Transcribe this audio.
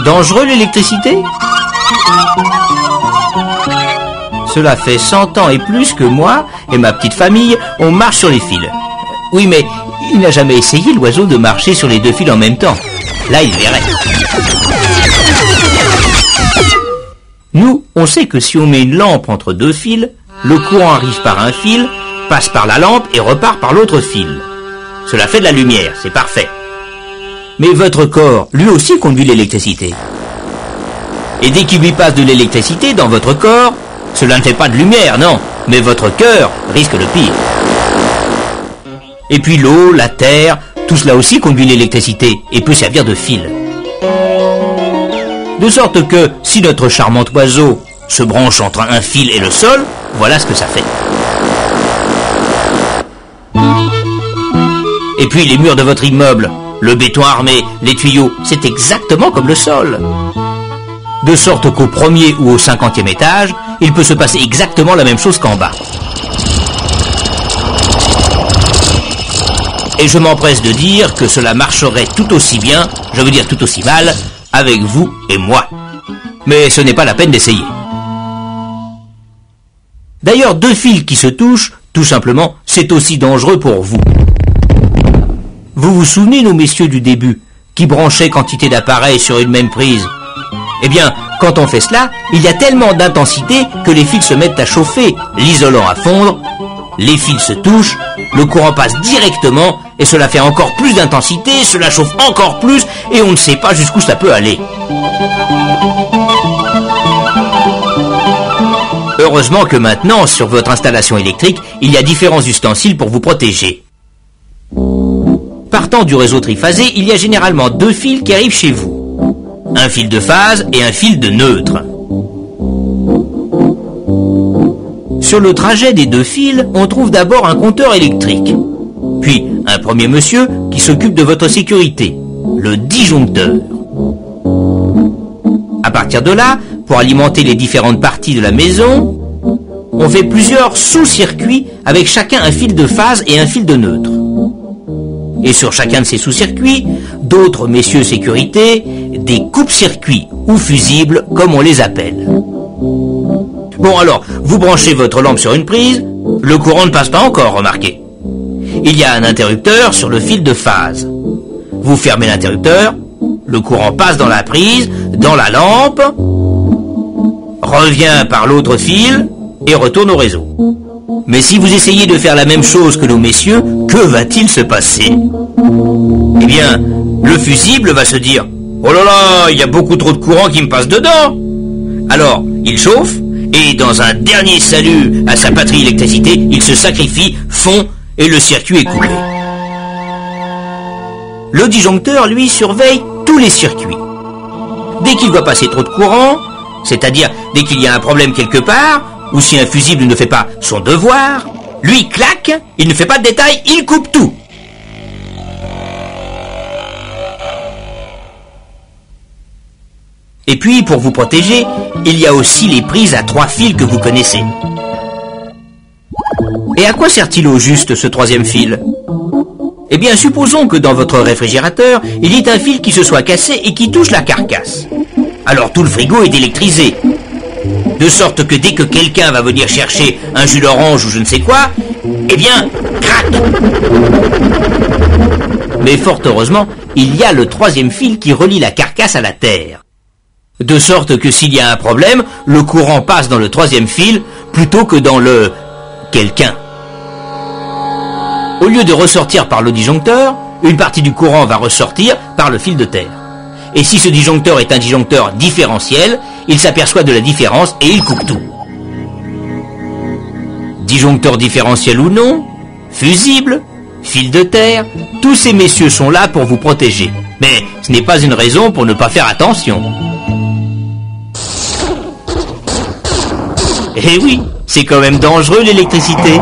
Dangereux l'électricité? Cela fait 100 ans et plus que moi et ma petite famille, on marche sur les fils. Oui, mais il n'a jamais essayé, l'oiseau, de marcher sur les deux fils en même temps. Là, il verrait. Nous, on sait que si on met une lampe entre deux fils, le courant arrive par un fil, passe par la lampe et repart par l'autre fil. Cela fait de la lumière, c'est parfait. Mais votre corps, lui aussi, conduit l'électricité. Et dès qu'il lui passe de l'électricité dans votre corps, cela ne fait pas de lumière, non, mais votre cœur risque le pire. Et puis l'eau, la terre, tout cela aussi conduit l'électricité et peut servir de fil. De sorte que, si notre charmant oiseau se branche entre un fil et le sol, voilà ce que ça fait. Et puis les murs de votre immeuble, le béton armé, les tuyaux, c'est exactement comme le sol. De sorte qu'au premier ou au 50e étage, il peut se passer exactement la même chose qu'en bas. Et je m'empresse de dire que cela marcherait tout aussi bien, je veux dire tout aussi mal, avec vous et moi. Mais ce n'est pas la peine d'essayer. D'ailleurs, deux fils qui se touchent, tout simplement, c'est aussi dangereux pour vous. Vous vous souvenez, nos messieurs du début, qui branchaient quantité d'appareils sur une même prise? Eh bien, quand on fait cela, il y a tellement d'intensité que les fils se mettent à chauffer, l'isolant à fondre, les fils se touchent, le courant passe directement, et cela fait encore plus d'intensité, cela chauffe encore plus, et on ne sait pas jusqu'où ça peut aller. Heureusement que maintenant, sur votre installation électrique, il y a différents ustensiles pour vous protéger. Partant du réseau triphasé, il y a généralement deux fils qui arrivent chez vous. Un fil de phase et un fil de neutre. Sur le trajet des deux fils, on trouve d'abord un compteur électrique. Puis un premier monsieur qui s'occupe de votre sécurité, le disjoncteur. À partir de là, pour alimenter les différentes parties de la maison, on fait plusieurs sous-circuits avec chacun un fil de phase et un fil de neutre. Et sur chacun de ces sous-circuits, d'autres messieurs sécurité, des coupe-circuits ou fusibles comme on les appelle. Bon alors, vous branchez votre lampe sur une prise, le courant ne passe pas encore, remarquez. Il y a un interrupteur sur le fil de phase. Vous fermez l'interrupteur, le courant passe dans la prise, dans la lampe, revient par l'autre fil et retourne au réseau. Mais si vous essayez de faire la même chose que nos messieurs, que va-t-il se passer? Eh bien, le fusible va se dire « Oh là là, il y a beaucoup trop de courant qui me passe dedans !» Alors, il chauffe, et dans un dernier salut à sa patrie électricité, il se sacrifie, fond, et le circuit est coupé. Le disjoncteur, lui, surveille tous les circuits. Dès qu'il voit passer trop de courant, c'est-à-dire dès qu'il y a un problème quelque part, ou si un fusible ne fait pas son devoir, lui, clac, il ne fait pas de détails, il coupe tout. Et puis, pour vous protéger, il y a aussi les prises à 3 fils que vous connaissez. Et à quoi sert-il au juste, ce troisième fil? Eh bien, supposons que dans votre réfrigérateur, il y ait un fil qui se soit cassé et qui touche la carcasse. Alors tout le frigo est électrisé. De sorte que dès que quelqu'un va venir chercher un jus d'orange ou je ne sais quoi, eh bien, crac! Mais fort heureusement, il y a le troisième fil qui relie la carcasse à la terre. De sorte que s'il y a un problème, le courant passe dans le troisième fil plutôt que dans le quelqu'un. Au lieu de ressortir par le disjoncteur, une partie du courant va ressortir par le fil de terre. Et si ce disjoncteur est un disjoncteur différentiel, il s'aperçoit de la différence et il coupe tout. Disjoncteur différentiel ou non, fusible, fil de terre, tous ces messieurs sont là pour vous protéger. Mais ce n'est pas une raison pour ne pas faire attention. Eh oui, c'est quand même dangereux l'électricité.